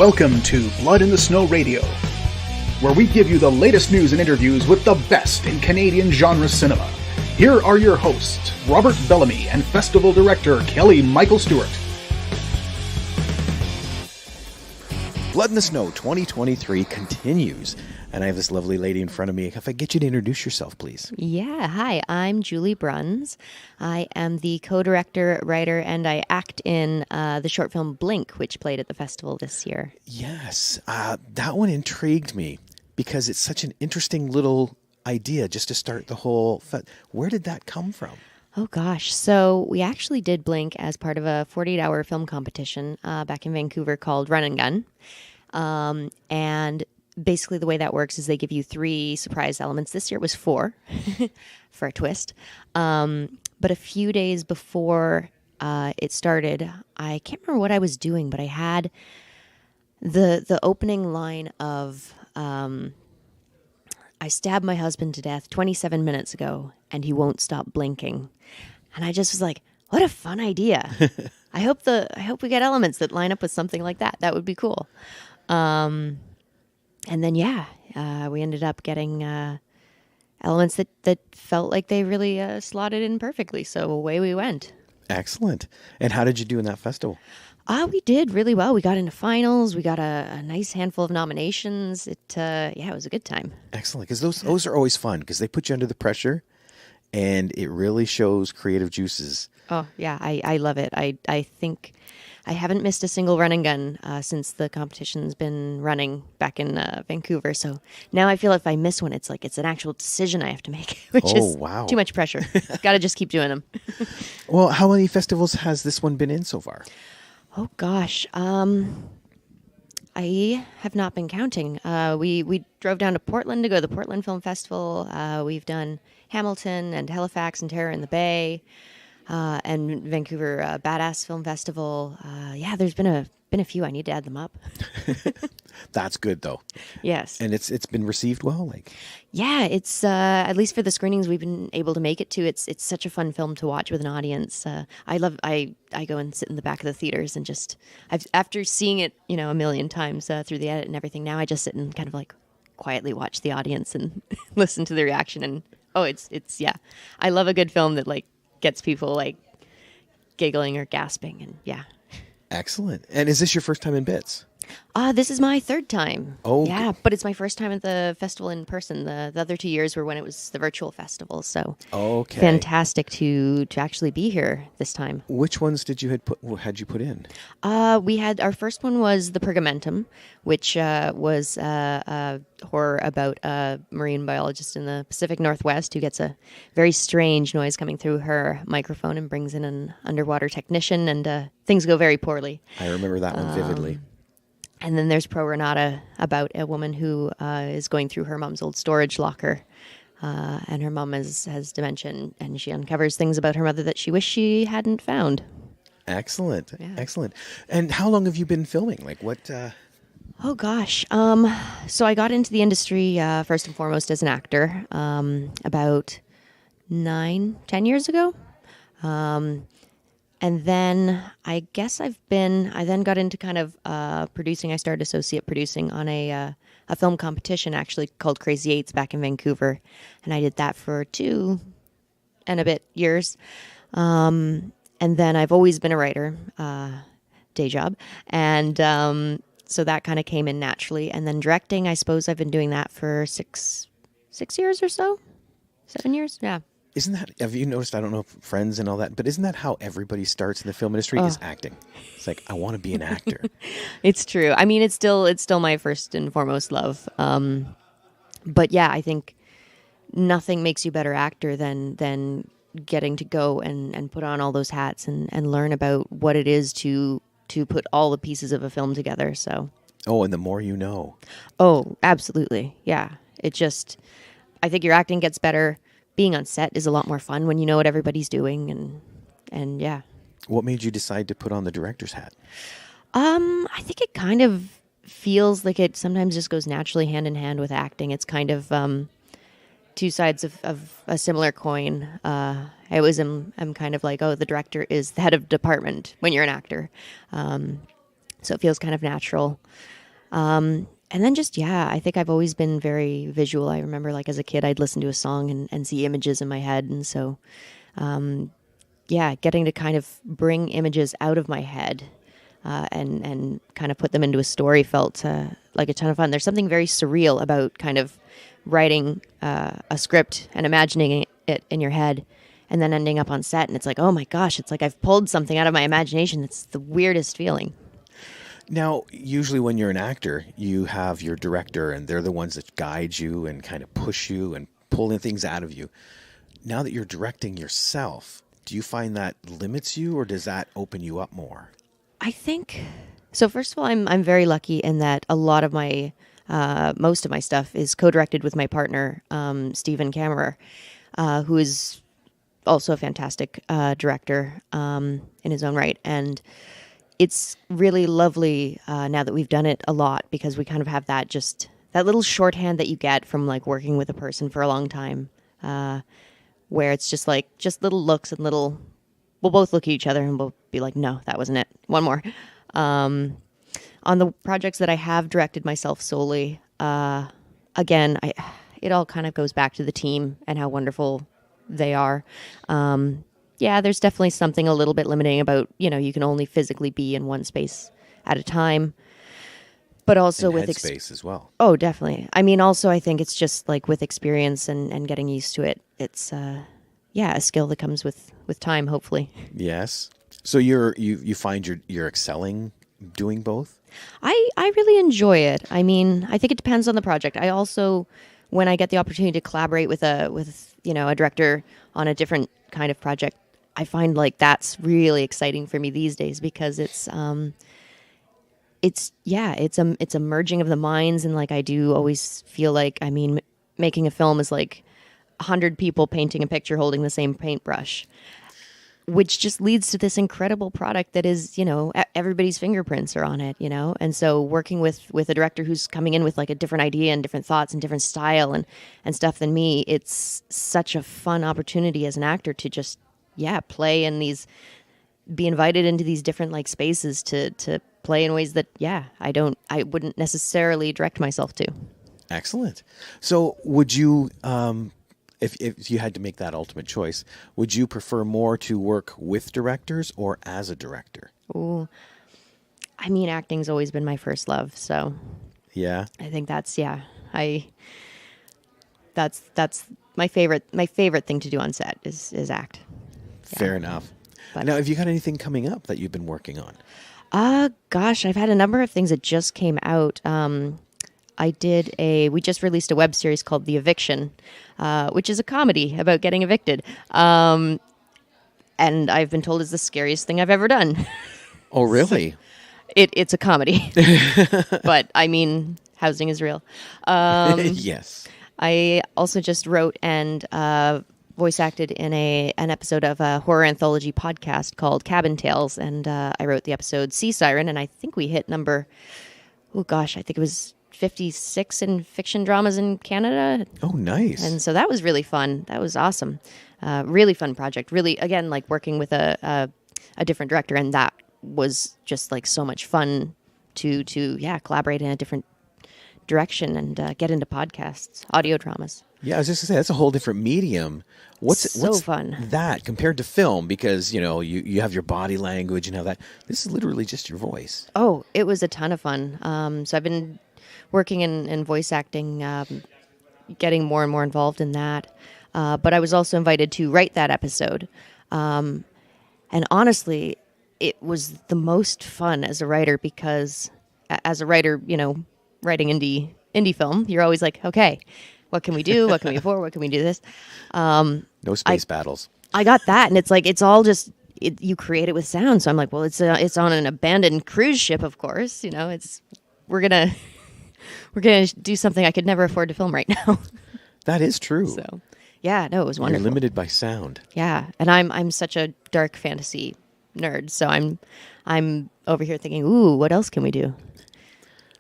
Welcome to Blood in the Snow Radio, where we give you the latest news and interviews with the best in Canadian genre cinema. Here are your hosts, Robert Bellamy and Festival Director Kelly Michael Stewart. Blood in the Snow 2023 continues, and I have this lovely lady in front of me. If I get you to introduce yourself, please. Yeah, hi, I'm Julie Bruns. I am the co-director, writer, and I act in the short film Blink, which played at the festival this year. Yes, that one intrigued me because it's such an interesting little idea just to start the whole... Where did that come from? Oh gosh, so we actually did Blink as part of a 48-hour film competition back in Vancouver called Run and Gun. And basically the way that works is they give you 3 surprise elements. This year it was 4 for a twist. But a few days before it started, I can't remember what I was doing, but I had the opening line of... I stabbed my husband to death 27 minutes ago, and he won't stop blinking. And I just was like, what a fun idea. I hope we get elements that line up with something like that. That would be cool. And then, we ended up getting elements that felt like they really slotted in perfectly. So away we went. Excellent. And how did you do in that festival? We did really well. We got into finals. We got a nice handful of nominations. It was a good time. Excellent, because those are always fun because they put you under the pressure, and it really shows creative juices. Oh yeah, I love it. I think I haven't missed a single run and gun since the competition's been running back in Vancouver. So now I feel if I miss one, it's like it's an actual decision I have to make, which is too much pressure. Got to just keep doing them. Well, how many festivals has this one been in so far? Oh gosh, I have not been counting. We drove down to Portland to go to the Portland Film Festival. We've done Hamilton and Halifax and Terror in the Bay, and Vancouver Badass Film Festival. There's been a few. I need to add them up. That's good though. Yes, and it's been received well. It's at least for the screenings we've been able to make it to. It's such a fun film to watch with an audience. I go and sit in the back of the theaters and after seeing it a million times through the edit and everything. Now I just sit and kind of like quietly watch the audience and listen to the reaction. And I love a good film that like gets people like giggling or gasping and yeah. Excellent. And is this your first time in Bits? This is my 3rd time. Oh. Yeah, but it's my first time at the festival in person. The other 2 years were when it was the virtual festival. So fantastic to actually be here this time. Which ones had you put in? We had our first one was The Pergamentum, which was a horror about a marine biologist in the Pacific Northwest who gets a very strange noise coming through her microphone and brings in an underwater technician, and things go very poorly. I remember that one vividly. And then there's Pro Renata, about a woman who is going through her mom's old storage locker. And her mom has dementia, and she uncovers things about her mother that she wished she hadn't found. Excellent. Yeah. Excellent. And how long have you been filming? Like what? Oh, gosh. So I got into the industry first and foremost as an actor about 9-10 years ago. And then I guess I then got into kind of producing. I started associate producing on a film competition actually called Crazy Eights back in Vancouver. And I did that for 2 and a bit years. And then I've always been a writer, day job. And so that kind of came in naturally. And then directing, I suppose I've been doing that for 6 years or so. 7 years, yeah. Have you noticed, I don't know, Friends and all that, but isn't that how everybody starts in the film industry is acting? It's like, I want to be an actor. It's true. I mean, it's still my first and foremost love. But yeah, I think nothing makes you a better actor than getting to go and put on all those hats and learn about what it is to put all the pieces of a film together. So. Oh, and the more you know. Oh, absolutely. Yeah. I think your acting gets better. Being on set is a lot more fun when you know what everybody's doing, and yeah. What made you decide to put on the director's hat? I think it kind of feels like it sometimes just goes naturally hand in hand with acting. It's kind of 2 sides of a similar coin. I always am kind of like, oh, the director is the head of department when you're an actor. So it feels kind of natural. And then just, yeah, I think I've always been very visual. I remember like as a kid, I'd listen to a song and see images in my head. And so, yeah, getting to kind of bring images out of my head and kind of put them into a story felt like a ton of fun. There's something very surreal about kind of writing a script and imagining it in your head and then ending up on set. And it's like, oh my gosh, it's like I've pulled something out of my imagination. It's the weirdest feeling. Now, usually when you're an actor, you have your director and they're the ones that guide you and kind of push you and pull in things out of you. Now that you're directing yourself, do you find that limits you or does that open you up more? I think so. First of all, I'm very lucky in that a lot of my most of my stuff is co-directed with my partner, Stephen Kammerer, who is also a fantastic director in his own right. And it's really lovely now that we've done it a lot because we kind of have that little shorthand that you get from like working with a person for a long time, where it's just little looks and we'll both look at each other and we'll be like, no, that wasn't it. One more. On the projects that I have directed myself solely, again, it all kind of goes back to the team and how wonderful they are. Yeah, there's definitely something a little bit limiting about, you can only physically be in one space at a time. But also and with space as well. Oh, definitely. I mean, also, I think it's just like with experience and getting used to it. It's, a skill that comes with time, hopefully. Yes. So you find you're excelling doing both? I really enjoy it. I mean, I think it depends on the project. I also, when I get the opportunity to collaborate with a director on a different kind of project, I find like that's really exciting for me these days because it's a merging of the minds, and like I do always feel like, I mean, making a film is like 100 people painting a picture holding the same paintbrush, which just leads to this incredible product that is, everybody's fingerprints are on it, and so working with a director who's coming in with like a different idea and different thoughts and different style and stuff than me, it's such a fun opportunity as an actor to just play in these, be invited into these different like spaces to play in ways that I wouldn't necessarily direct myself to. Excellent. So would you if you had to make that ultimate choice, would you prefer more to work with directors or as a director? Ooh, I mean, acting's always been my first love, so yeah, I think that's that's my favorite thing to do on set is act. Fair enough. But now, have you got anything coming up that you've been working on? Gosh, I've had a number of things that just came out. We just released a web series called The Eviction, which is a comedy about getting evicted. And I've been told it's the scariest thing I've ever done. Oh, really? It's a comedy. But I mean, housing is real. Yes. I also just wrote and voice acted in an episode of a horror anthology podcast called Cabin Tales, and I wrote the episode Sea Siren, and I think we hit number, I think it was 56 in fiction dramas in Canada. Oh, nice. And so that was really fun. That was awesome. Really fun project. Really, again, like working with a different director, and that was just like so much fun to collaborate in a different direction and get into podcasts, audio dramas. Yeah, I was just going to say, that's a whole different medium. What's fun that compared to film? Because, you have your body language and how that, this is literally just your voice. Oh, it was a ton of fun. So I've been working in voice acting, getting more and more involved in that. But I was also invited to write that episode. And honestly, it was the most fun as a writer because as a writer, writing indie film, you're always like, okay, what can we do? What can we afford? What can we do this? No space battles. I got that. And it's like, it's all just, you create it with sound. So I'm like, well, it's on an abandoned cruise ship, of course. We're going to do something I could never afford to film right now. That is true. So, yeah, no, it was wonderful. You're limited by sound. Yeah. And I'm such a dark fantasy nerd. So I'm over here thinking, ooh, what else can we do?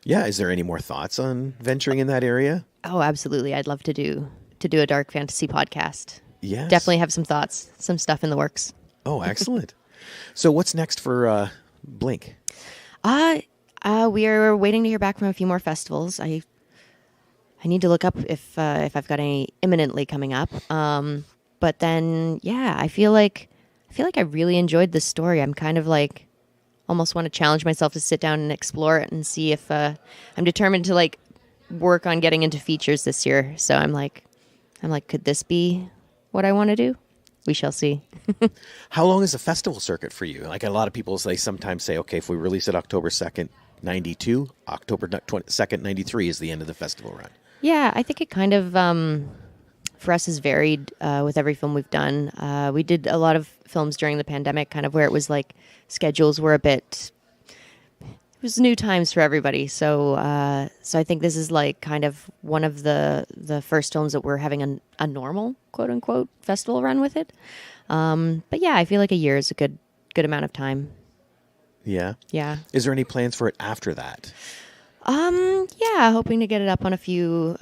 Yeah. Is there any more thoughts on venturing in that area? Oh, absolutely. I'd love to do a dark fantasy podcast. Yes. Definitely have some thoughts, some stuff in the works. Oh, excellent. So what's next for Blink? We are waiting to hear back from a few more festivals. I need to look up if I've got any imminently coming up. But then, yeah, I feel like I really enjoyed this story. I'm kind of like almost want to challenge myself to sit down and explore it and see if I'm determined to like work on getting into features this year. So I'm like, could this be what I want to do? We shall see. How long is the festival circuit for you? Like a lot of people sometimes say, okay, if we release it October 2nd, 92, October 2nd, 93 is the end of the festival run. Yeah, I think it kind of, for us, has varied with every film we've done. We did a lot of films during the pandemic, kind of where it was like schedules were it was new times for everybody. So I think this is like kind of one of the first films that we're having a normal, quote unquote, festival run with it. But yeah, I feel like a year is a good amount of time. Yeah. Yeah. Is there any plans for it after that? Yeah, hoping to get it up on a few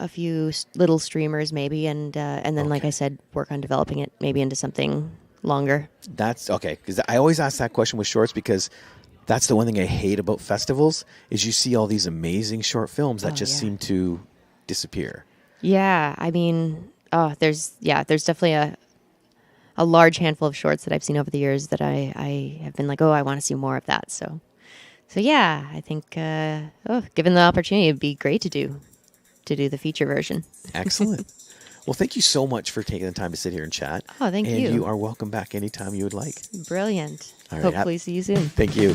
little streamers maybe, and then, like I said, work on developing it maybe into something longer. That's okay, because I always ask that question with shorts, because that's the one thing I hate about festivals is you see all these amazing short films that seem to disappear. Yeah, I mean, there's definitely a large handful of shorts that I've seen over the years that I have been like, I want to see more of that. So yeah, I think given the opportunity, it'd be great to do the feature version. Excellent. Well, thank you so much for taking the time to sit here and chat. Oh, thank you. And you are welcome back anytime you would like. Brilliant. All right, hopefully see you soon. Thank you.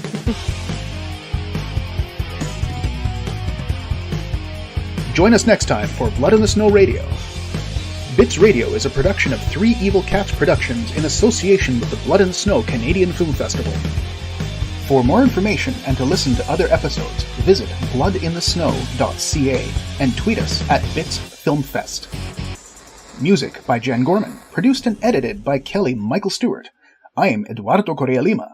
Join us next time for Blood in the Snow Radio. Bits Radio is a production of Three Evil Cats Productions in association with the Blood in the Snow Canadian Film Festival. For more information and to listen to other episodes, visit bloodinthesnow.ca and tweet us at BitsFilmFest. Music by Jen Gorman, produced and edited by Kelly Michael Stewart. I am Eduardo Correa Lima.